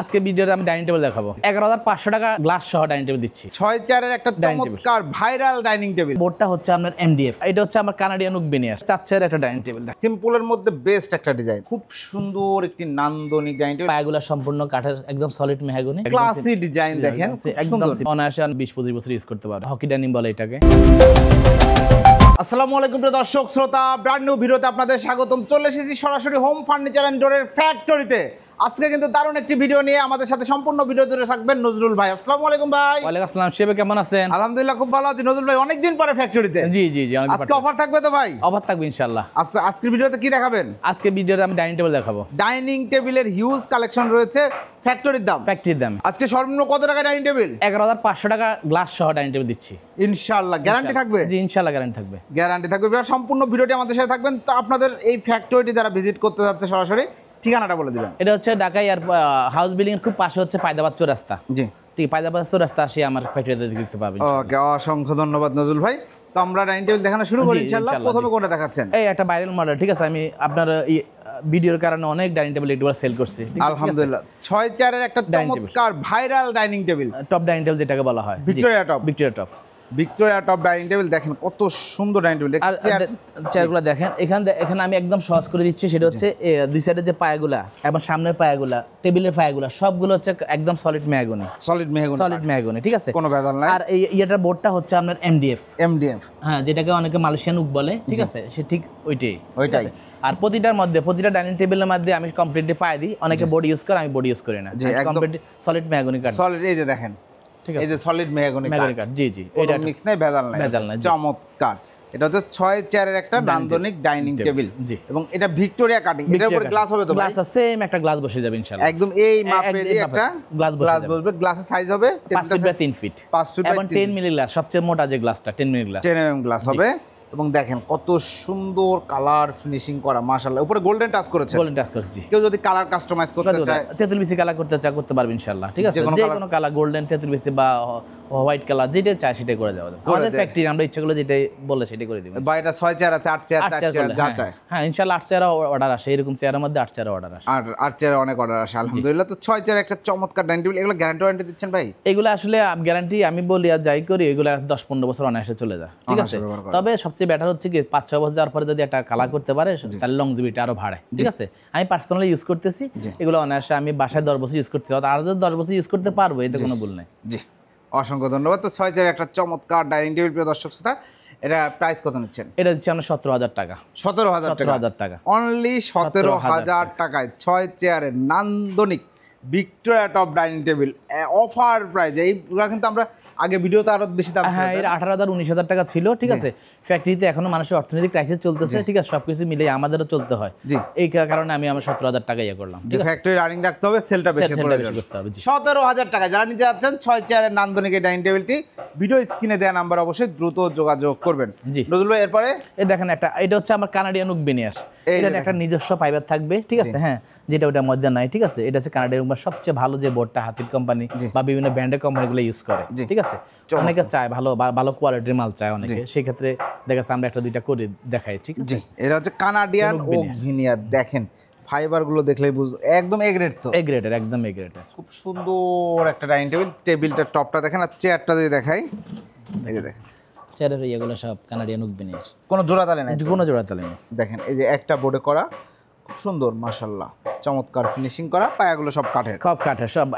আজকে ভিডিওতে আমি ডাইনিং টেবিল দেখাবো 11,500 টাকা গ্লাস সহ ডাইনিং টেবিল দিচ্ছি। 6 চেয়ারের একটা চমৎকার ভাইরাল ডাইনিং টেবিল। বোর্ডটা হচ্ছে আপনার এমডিএফ, এটা হচ্ছে আমার কানাডিয়ান উক বেনিয়াস 4 চেয়ারের একটা ডাইনিং টেবিল। সিম্পলের মধ্যে বেস্ট একটা ডিজাইন, খুব সুন্দর একটি নান্দনিক ডাইনিং টেবিল। পায়াগুলো সম্পূর্ণ কাঠের, একদম সলিড মেহগনি, ক্লাসি ডিজাইন দেখেন, একদম অনায়াসে 20-25 বছর ইউজ করতে পারবে। হকি ডাইনিং বলে এটাকে। আসসালামু আলাইকুম প্রিয় দর্শক শ্রোতা, ব্র্যান্ড নিউ ভিডিওতে আপনাদের স্বাগতম। চলে এসেছি সরাসরি হোম ফার্নিচার এন্ড ডোরের ফ্যাক্টরিতে। আজকে কিন্তু দারুণ একটি ভিডিও নিয়ে আমাদের সাথে সম্পূর্ণ ভিডিও জুড়ে থাকবেন নজরুল ভাই। আসসালামু আলাইকুম ভাই। ওয়ালাইকুম আসসালাম। শেবে কেমন আছেন? আলহামদুলিল্লাহ খুব ভালো আছি নজরুল ভাই, অনেকদিন পরে ফ্যাক্টরিতে। জি জি জি, আজকে অফার থাকবে তো ভাই? অফার থাকবে ইনশাআল্লাহ। আজকের ভিডিওতে কি দেখাবেন? আজকে ভিডিওতে আমি ডাইনিং টেবিল দেখাবো। ডাইনিং টেবিলের হিউজ কালেকশন রয়েছে, ফ্যাক্টরির দাম। ফ্যাক্টরির দাম আজকে সর্বনিম্ন কত টাকা ডাইনিং টেবিল? 11,500 টাকা গ্লাস সহ ডাইনিং টেবিল দিচ্ছি ইনশাআল্লাহ। গ্যারান্টি থাকবে? জি ইনশাআল্লাহ গ্যারান্টি থাকবে। গ্যারান্টি থাকবে। সম্পূর্ণ ভিডিওটি আমাদের সাথে থাকবেন। তো আপনাদের এই ফ্যাক্টরিটি যারা ভিজিট করতে যাচ্ছে সরাসরি ঠিকানাটা বলে দিবেন। এটা হচ্ছে ঢাকা এয়ার হাউস বিল্ডিং এর খুব পাশে হচ্ছে পায়দাবাদ চৌরাস্তা। জি ঠিক পায়দাবাদ চৌরাস্তা আসি আমার ফ্যাক্টরিতে দেখতে পাবেন। ওকে, অসংখ্য ধন্যবাদ নজরুল ভাই। তো আমরা ডাইনিং টেবিল দেখানো শুরু করি ইনশাআল্লাহ। প্রথমে কোনটা দেখাচ্ছেন? এই একটা ভাইরাল মডেল, ঠিক আছে। আমি আপনার ভিডিওর কারণে অনেক ডাইনিং টেবিল এগুলো সেল করছি আলহামদুলিল্লাহ। 6 চেয়ারের একটা চমৎকার viral dining table, top dining table যেটাকে বলা হয়, Victoria top. Victoria top dining table দেখেন কত সুন্দর ডাইনিং টেবিল। আর চেয়ারগুলো দেখেন, এখানে আমি একদম সহজ করে দিচ্ছি। সেটা হচ্ছে দুই সাইডের যে পায়াগুলা এবং সামনের পায়াগুলা, টেবিলের পায়াগুলা সবগুলো হচ্ছে একদম সলিড মেহগনি, ঠিক আছে, কোনো ভেজাল নাই। আর এই এটার বোর্ডটা হচ্ছে আপনার এমডিএফ। হ্যাঁ, যেটাকে অনেকে মালয়েশিয়ান উক বলে, ঠিক আছে, সে ঠিক ওইটাই। আর প্রতিটা ডাইনিং টেবিলের মধ্যে আমি কমপ্লিটলি পায়া দিই। অনেকে বোর্ড ইউজ করে, আমি বোর্ড ইউজ করি না, কমপ্লিট সলিড মেহগনি কাঠ। সলিড, এই যে দেখেন, ঠিক আছে, এই যে সলিড মেহগনি কাঠ। জি জি, এটা মিক্স নাই, ভেজাল নাই, চমৎকার। এটা হচ্ছে 6 চেয়ারের একটা নান্দনিক ডাইনিং টেবিল এবং এটা ভিক্টোরিয়া কাটিং। এটার উপরে গ্লাস হবে তো? গ্লাস আছে, সেম একটা গ্লাস বসে যাবে ইনশাআল্লাহ। একদম এই মাপের একটা গ্লাস বসবে। গ্লাসের সাইজ হবে 5 ফিট বাই 3 ফিট, 5 ফিট এবং 10 মিলি গ্লাস, সবচেয়ে মোটা যে গ্লাসটা 10 মিলি গ্লাস, 10 mm গ্লাস হবে। এবং দেখেন কত সুন্দর কালার ফিনিশিং করা, মাশাআল্লাহ। উপরে গোল্ডেন টাচ করেছে, কেউ যদি কালার কাস্টমাইজ করতে চায়, তেঁতুল বিসি কালার করতে পারবে ইনশাআল্লাহ, ঠিক আছে। যে কোনো কালার, গোল্ডেন, তেঁতুল বিসি বা হোয়াইট কালার, যেটা চায় সেটাই করে দেওয়া যাবে। আমাদের ফ্যাক্টরি আমরা ইচ্ছা করলে যেটাই বলে সেটাই করে দিব। বা এটা 6 চেয়ার আছে, 8 চেয়ার, 4 চেয়ার যা চায়। হ্যাঁ ইনশাআল্লাহ 8 চেয়ার অর্ডার আসে, এরকম চেয়ারের মধ্যে 8 চেয়ার অর্ডার আসে। আর 8 চেয়ার অনেক অর্ডার আসে আলহামদুলিল্লাহ। তো 6 চেয়ার একটা চমৎকার ডাইনিং টেবিল, এগুলো গ্যারান্টি ওয়ারেন্টি দিচ্ছেন ভাই? এগুলো আসলে গ্যারান্টি আমি বলি আর যাই করি, এগুলো 10-15 বছর অনায়াসে চলে যায়, ঠিক আছে। তবে সবচেয়ে বেটার হচ্ছে কি 5-6 বছর যাওয়ার পরে যদি একটা কালার করতে পারে তাহলে লংজিভিটি আরো বাড়ে, ঠিক আছে। আমি পার্সোনালি ইউজ করতেছি এগুলো অনায়াসে, আমি বাসায় 10 বছর ইউজ করতে পারবো, আর 10 বছর ইউজ করতে পারবো, এতে কোনো ভুল নাই। জি, অসংখ্য ধন্যবাদ। তো 6 চেয়ার একটা চমৎকার ডাইনিং টেবিল প্রিয় দর্শক শ্রোতা, এটা প্রাইস কত নিচ্ছেন? এটা দিচ্ছি আমরা 17,000 টাকা। 17,000 টাকা, অনলি 17,000 টাকায় 6 চেয়ারের নান্দনিক Victoria top dining table offer price. এইগুলো কিন্তু আমরা আগে ভিডিওতে আরো বেশি দাম, হ্যাঁ, এর 18,000-19,000 টাকা ছিল, ঠিক আছে। ফ্যাক্টরিতে এখনো মানুষের অর্থনৈতিক ক্রাইসিস চলতেছে, ঠিক আছে, সবকিছু মিলে আমাদেরও চলতে হয়। এই কারণে আমি আমার 17,000 টাকা ইয়ে করলাম, ঠিক আছে। ফ্যাক্টরি রানিং রাখতে হবে, সেলটা বেশি করতে হবে। 17,000 টাকা যারা নিতে যাচ্ছেন 6 চেয়ারের নান্দনিক এই ডাইনিং টেবিলটি, ভিডিও স্ক্রিনে দেওয়া নাম্বার অবশ্যই দ্রুত যোগাযোগ করবেন। জি নজরুল ভাই, এরপরে এই দেখেন একটা, এটা হচ্ছে আমার কানাডিয়ান উক বেনিয়াস। এটা একটা নিজস্ব ফাইবার থাকবে, ঠিক আছে, হ্যাঁ, যেটা ওটার মধ্যে নাই, ঠিক আছে। এটা হচ্ছে কানাডিয়ান উক, সবচেয়ে ভালো যে বোর্ডটা হাতির কোম্পানি বা বিভিন্ন ব্র্যান্ডের কোম্পানিগুলো ইউজ করে, ঠিক আছে। অনেকে চায় ভালো কোয়ালিটির মাল চায় অনেকে, সেই ক্ষেত্রে দেখা যাচ্ছে আমরা 1-2টা করে দেখাই, ঠিক আছে। এটা হচ্ছে কানাডিয়ান ওক ভিনিয়ার। দেখেন ফাইবার গুলো দেখলেই বুঝো একদম এ গ্রেড, তো একদম এ গ্রেড। খুব সুন্দর একটা ডাইনিং টেবিল। টেবিলটার টপটা দেখেন, আর চেয়ারটা যদি দেখাই, এই যে দেখেন চেয়ারের ইয়েগুলো সব কানাডিয়ান উক বেনিয়াস, কোনো জোড়া তালে নাই, দেখেন এই যে একটা বোর্ডে করা, খুব সুন্দর মাশাআল্লাহ, চমৎকার ফিনিশিং করা। পায়াগুলো সব কাঠের, সব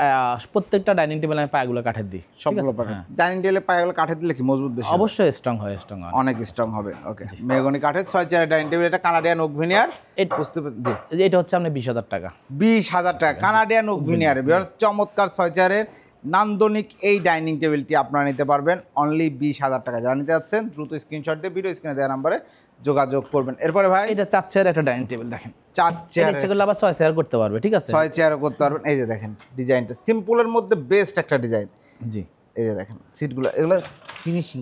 প্রত্যেকটা ডাইনিং টেবিলে আমি পায়াগুলো কাঠের দিই, সবগুলো ডাইনিং টেবিলে পায়াগুলো কাঠের দিলে কি মজবুত বেশি? অবশ্যই স্ট্রং হয়, অনেক স্ট্রং হবে। ওকে, মেহগনি কাঠের 6 চেয়ারের ডাইনিং টেবিল, এটা কানাডিয়ান ওক ভিনিয়ার। বুঝতে পারছি, এটা হচ্ছে আপনার 20,000 টাকা। 20,000 টাকা কানাডিয়ান ওক ভিনিয়ার। চমৎকার 6 চেয়ারের নান্দনিক এই ডাইনিং টেবিলটি আপনারা নিতে পারবেন অনলি 20,000 টাকা। যারা নিতে যাচ্ছেন দ্রুত স্ক্রিনশট দিয়ে ভিডিও স্ক্রিনে দেওয়া নাম্বারে যোগাযোগ করবেন। এরপরে ভাই এটা 4 চেয়ারের একটা ডাইনিং টেবিল, দেখেন 4 চেয়ার, ইচ্ছে করলে আবার 6 চেয়ার করতে পারবে, ঠিক আছে, 6 চেয়ারও করতে পারবেন। এই যে দেখেন ডিজাইনটা সিম্পলের মধ্যে বেস্ট একটা ডিজাইন। জি, এই যে দেখেন সিটগুলো, এগুলো ফিনিশিং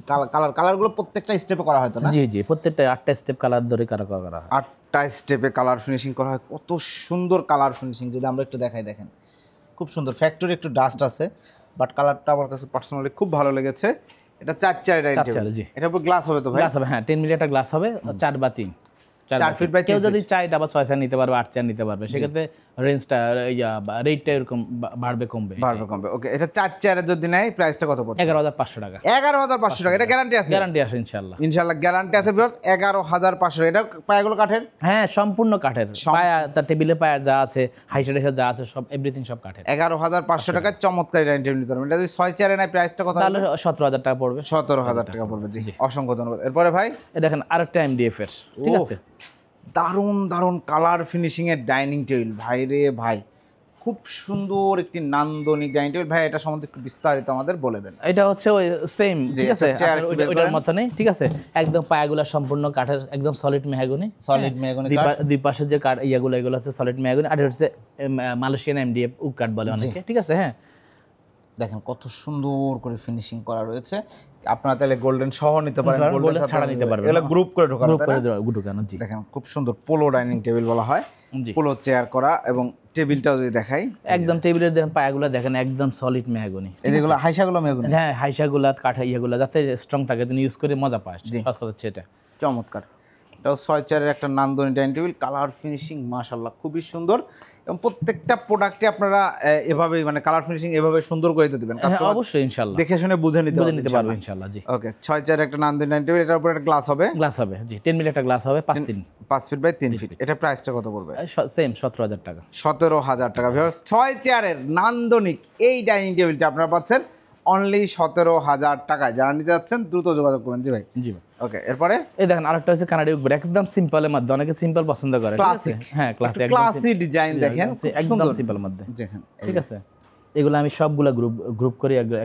কালারগুলো প্রত্যেকটা স্টেপে করা হয় তো না? জি, প্রত্যেকটা 8টা স্টেপ কালার ধরে করা হয়, 8টা স্টেপে কালার ফিনিশিং করা হয়। কত সুন্দর কালার ফিনিশিং, যদি আমরা একটু দেখাই, দেখেন খুব সুন্দর। ফ্যাক্টরি একটু ডাস্ট আছে, বাট কালারটা আমার কাছে পার্সোনালি খুব ভালো লেগেছে। এটা 4 চেয়ারের ডাইনিং টেবিল। জি, এটার উপর গ্লাস হবে তো ভাই? গ্লাস হবে, হ্যাঁ, 10 মিলি একটা গ্লাস হবে, 4 বা 3। 4 ফিট বাই কেউ যদি চায় এটা আবার 6 চেয়ার নিতে পারবে, 8 চেয়ার নিতে পারবে, সেক্ষেত্রে রেঞ্জটা রেটটা এরকম বাড়বে কমবে। ওকে, এটা 4 চেয়ারের যদি নেয় প্রাইসটা কত পড়ছে? 11,500 টাকা। 11,500 টাকা, এটা গ্যারান্টি আছে? গ্যারান্টি আছে ইনশাআল্লাহ গ্যারান্টি আছে ভিউয়ার্স। 11,500। এটা পায়াগুলো কাঠের? হ্যাঁ, সম্পূর্ণ কাঠের। পায়া, তার টেবিলের পায়া যা আছে, হাইসা যা আছে, সব এভরিথিং সব কাঠের। 11,500 টাকা চমৎকার ডাইনিং টেবিল নিতে পারবেন। এটা যদি 6 চেয়ারে নেয় প্রাইসটা কত? তাহলে 17,000 টাকা পড়বে। 17,000 টাকা পড়বে। জি, অসংখ্য ধন্যবাদ। এরপরে ভাই দেখেন আরেকটা MDF এর, ঠিক আছে, দারুণ কালার ফিনিশিং এর ডাইনিং টেবিল। ভাই রে ভাই, খুব সুন্দর একটি নান্দনিক ডাইনিং টেবিল। ভাই এটা সম্বন্ধে একটু বিস্তারিত আমাদের বলে দেন। এটা হচ্ছে ওই সেম, ঠিক আছে, ওইটার মতনই, ঠিক আছে, একদম পায়াগুলা সম্পূর্ণ কাঠের, একদম সলিড মেহগনি। দুই পাশে যে কাঠ এগুলো হচ্ছে সলিড মেহগনি, আর হচ্ছে মালয়েশিয়ান MDF উড কাঠ বলে অনেকে, ঠিক আছে। হ্যাঁ, দেখেন কত সুন্দর করে ফিনিশিং করা রয়েছে। আপনারা তাহলে গোল্ডেন সহ নিতে পারেন, গোল্ডেন ছাড়া নিতে পারবেন। এগুলো গ্রুপ করে ঢোকানো। জি, দেখেন খুব সুন্দর পোলো ডাইনিং টেবিল বলা হয়, পোলো চেয়ার করা। এবং টেবিলটাও যদি দেখাই, একদম টেবিলের দেখেন পায়াগুলো দেখেন একদম সলিড মেহগনি। এগুলো হাইসাগুলো মেহগনি? হ্যাঁ, হাইসাগুলা কাঠ ইয়েগুলা যাতে স্ট্রং থাকে, যেন ইউজ করে মজা পায়। ফার্স্ট কথা হচ্ছে এটা চমৎকার। এটাও 6 চেয়ারের একটা নান্দনিক ডাইনিং টেবিল। কালার ফিনিশিং মাশাআল্লাহ খুবই সুন্দর। এবং প্রত্যেকটা প্রোডাক্টে আপনারা এভাবেই মানে কালার ফিনিশিং এভাবে সুন্দর করে দিতে দিবেন। অবশ্যই ইনশাআল্লাহ দেখে শুনে বুঝে নিতে পারবে ইনশাআল্লাহ। জি, ওকে। 6 চেয়ারের একটা নান্দনিক ডাইনিং টেবিল। এটার উপরে একটা গ্লাস হবে। জি, 10 মিলি একটা গ্লাস হবে, 5 ফিট বাই 3 ফিট। এটা প্রাইসটা কত পড়বে? সেম 17,000 টাকা। 17,000 টাকা। ভিউয়ার্স, 6 চেয়ারের নান্দনিক এই ডাইনিং টেবিলটা আপনারা পাচ্ছেন অনলি 17,000 টাকায়। যারা নিতে যাচ্ছেন দ্রুত যোগাযোগ করবেন। জি ভাই। জি ভাই। ওকে, এরপরে এই দেখেন আরেকটা হচ্ছে কানাডি উড, একদম সিম্পলের মধ্যে, অনেকে সিম্পল পছন্দ করে, ঠিক আছে। হ্যাঁ, ক্লাসি ডিজাইন দেখেন, একদম সিম্পলের মধ্যে, ঠিক আছে। এগুলো আমি সবগুলা গ্রুপ করি একদম।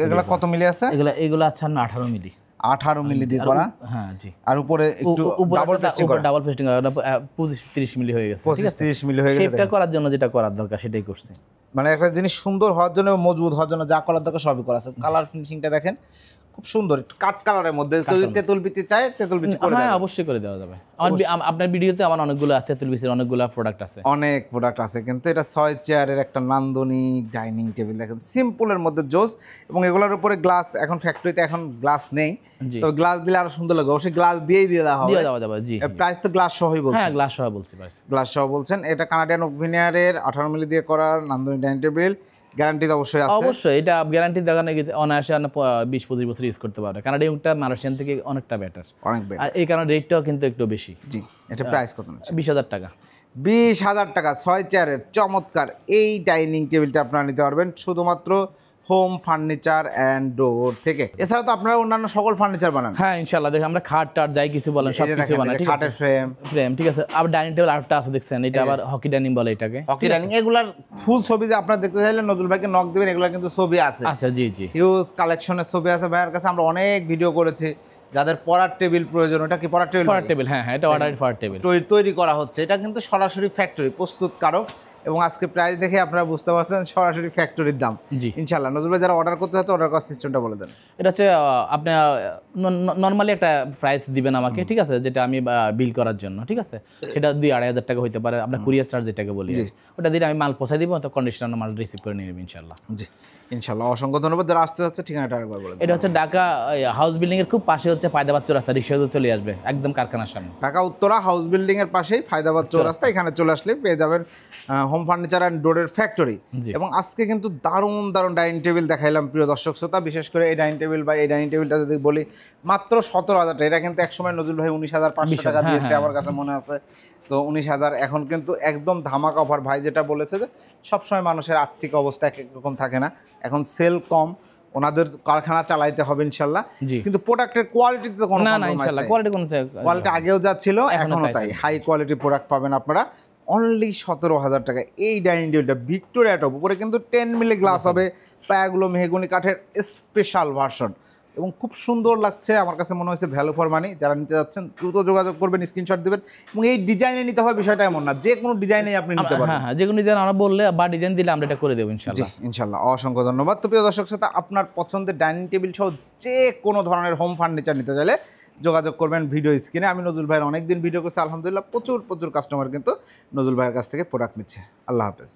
এগুলো কত মিলি আছে? এগুলো আছে 18 মিলি। 18 মিলি দিয়ে করা। হ্যাঁ, জি। আর উপরে একটু ডাবল পেস্টিং করা, 25-30 মিলি হয়ে গেছে, ঠিক আছে। 25-30 মিলি হয়ে গেছে। শেপটা করার জন্য যেটা করার দরকার সেটাই করছি। মানে একটা জিনিস সুন্দর হওয়ার জন্য, মজবুত হওয়ার জন্য যা করার দরকার সবই করা আছে। কালার ফিনিশিংটা দেখেন খুব সুন্দর, একটু কাট কালারের মধ্যে। যদি তেঁতুল বিচি চায় তেঁতুল বিচি করে দেওয়া, হ্যাঁ অবশ্যই করে দেওয়া যাবে। আপনার ভিডিওতে আমার অনেকগুলো আছে, তেঁতুল বিচির অনেকগুলো প্রোডাক্ট আছে, অনেক প্রোডাক্ট আছে। কিন্তু এটা 6 চেয়ারের একটা নান্দনিক ডাইনিং টেবিল দেখেন, সিম্পলের মধ্যে জোস। এবং এগুলোর উপরে গ্লাস, এখন ফ্যাক্টরিতে এখন গ্লাস নেই, তো গ্লাস দিলে আরো সুন্দর লাগবে। অবশ্যই গ্লাস দিয়েই দিয়ে দেওয়া হবে। জি, প্রাইস তো গ্লাস সহই বলছেন? হ্যাঁ, গ্লাস সহ বলছি, গ্লাস সহ বলছেন। এটা কানাডিয়ান ওভেনিয়ারের 18 মিলি দিয়ে করার নান্দনিক ডাইনিং টেবিল। গ্যারান্টি তো অবশ্যই আছে। অবশ্যই এটা গ্যারান্টি দেখানো অনায়াসে 20-25 বছর ইউজ করতে পারবে। কানাডিয়ানটা মালয়েশিয়ান থেকে অনেকটা বেটার, অনেক বেটার। আর এই কারণে রেটটাও কিন্তু একটু বেশি। জি, এটা প্রাইস কত আছে? 20,000 টাকা। 20,000 টাকা 6 চেয়ারের চমৎকার এই ডাইনিং টেবিলটা আপনারা নিতে পারবেন শুধুমাত্র হোম ফার্নিচার অ্যান্ড ডোর থেকে। এছাড়া তো আপনারা অন্যান্য সকল ফার্নিচার বানান? হ্যাঁ, ইনশাআল্লাহ। দেখেন আমরা খাট টাট যাই কিছু বলেন সব কিছু বানাই, ঠিক আছে। খাটের ফ্রেম, ঠিক আছে। আবার ডাইনিং টেবিল আরেকটা আছে দেখছেন, এটা আবার হকি ডাইনিং বলে এটাকে। হকি ডাইনিং, এগুলার ফুল ছবি যে আপনারা দেখতে চাইলে নজরুল ভাইকে নক দিবেন। এগুলা কিন্তু ছবি আছে। আচ্ছা, জি জি, হিউজ কালেকশনের ছবি আছে ভাইয়ের কাছে। আমরা অনেক ভিডিও করেছি। যাদের পড়ার টেবিল প্রয়োজন, ওটা কি পড়ার টেবিল? হ্যাঁ, এটা অর্ডার পড়ার টেবিল তৈরি করা হচ্ছে। এটা কিন্তু সরাসরি ফ্যাক্টরি প্রস্তুতকারক। এবং আজকে প্রাইস দেখে আপনারা বুঝতে পারছেন সরাসরি ফ্যাক্টরির দাম। জি, ইনশাআল্লাহ। নজরুল ভাই, যারা অর্ডার করতে চাচ্ছে অর্ডার করার সিস্টেমটা বলে দেন। এটা হচ্ছে আপনি নর্মালি একটা প্রাইস দিবেন আমাকে, ঠিক আছে, যেটা আমি বিল করার জন্য, ঠিক আছে। সেটা 2-2.5 টাকা হইতে পারে। আমরা কুরিয়ার চার্জ যেটাকে বলি, ওটা দিলে আমি মাল পৌঁছে দিব, তো কন্ডিশনার মাল রিসিভ করে নিয়ে নেব ইনশাআল্লাহ। জি, ইনশাআল্লাহ। অসংখ্য ধন্যবাদ। যারা আসতে যাচ্ছে ঠিকানাটা আরেকবার বলে দেন। এটা হচ্ছে ঢাকা হাউস বিল্ডিং এর খুব পাশে হচ্ছে ফায়দাবাদ চৌরাস্তা, রিক্সা চলে আসবে একদম কারখানার সামনে। ঢাকা উত্তরা হাউস বিল্ডিং এর পাশেই ফায়দাবাদ চৌরাস্তা, এখানে চলে আসলে পেয়ে যাবেন হোম ফার্নিচার অ্যান্ড ডোরের ফ্যাক্টরি। এবং আজকে কিন্তু দারুণ ডাইনিং টেবিল দেখাইলাম প্রিয় দর্শক শ্রোতা। বিশেষ করে এই ডাইনিং টেবিল বা এই ডাইনিং টেবিলটা যদি বলি মাত্র 17,000 টাকা। এটা কিন্তু একসময় নজরুল ভাই 19,500 টাকা দিয়েছে, আমার কাছে মনে আছে। তো 19,000 এখন কিন্তু একদম ধামাকা অফার। ভাই যেটা বলেছে যে সবসময় মানুষের আর্থিক অবস্থা একরকম থাকে না, এখন সেল কম, ওনাদের কারখানা চালাইতে হবে ইনশাল্লাহ। কিন্তু প্রোডাক্টের কোয়ালিটিতে কোনো কোয়ালিটি আগেও যা ছিল এখনও তাই, হাই কোয়ালিটি প্রোডাক্ট পাবেন আপনারা অনলি 17,000 টাকা। এই ডাইনিং টেবিলটা ভিক্টোরিয়া টপ, উপরে কিন্তু 10 মিলি গ্লাস হবে, পায়াগুলো মেহগনি কাঠের স্পেশাল ভার্সন এবং খুব সুন্দর লাগছে। আমার কাছে মনে হয়েছে ভ্যালু ফর মানি। যারা নিতে যাচ্ছেন দ্রুত যোগাযোগ করবেন, স্ক্রিনশট দিবেন। এবং এই ডিজাইনে নিতে হয় বিষয়টা এমন না, যে কোনো ডিজাইনেই আপনি নিতে পারবেন। হ্যাঁ, যে কোনো ডিজাইন আমরা বললে বা ডিজাইন দিলে আমরা এটা করে দেবো ইনশাআল্লাহ। ইনশাআল্লাহ। অসংখ্য ধন্যবাদ। তো প্রিয় দর্শক শ্রোতা, আপনার পছন্দের ডাইনিং টেবিল সহ যে কোনো ধরনের হোম ফার্নিচার নিতে চাইলে যোগাযোগ করবেন ভিডিও স্ক্রিনে। আমি নজরুল ভাইয়ের অনেকদিন ভিডিও করছি, আলহামদুলিল্লাহ প্রচুর কাস্টমার কিন্তু নজরুল ভাইয়ের কাছ থেকে প্রোডাক্ট নিচ্ছে। আল্লাহ হাফেজ।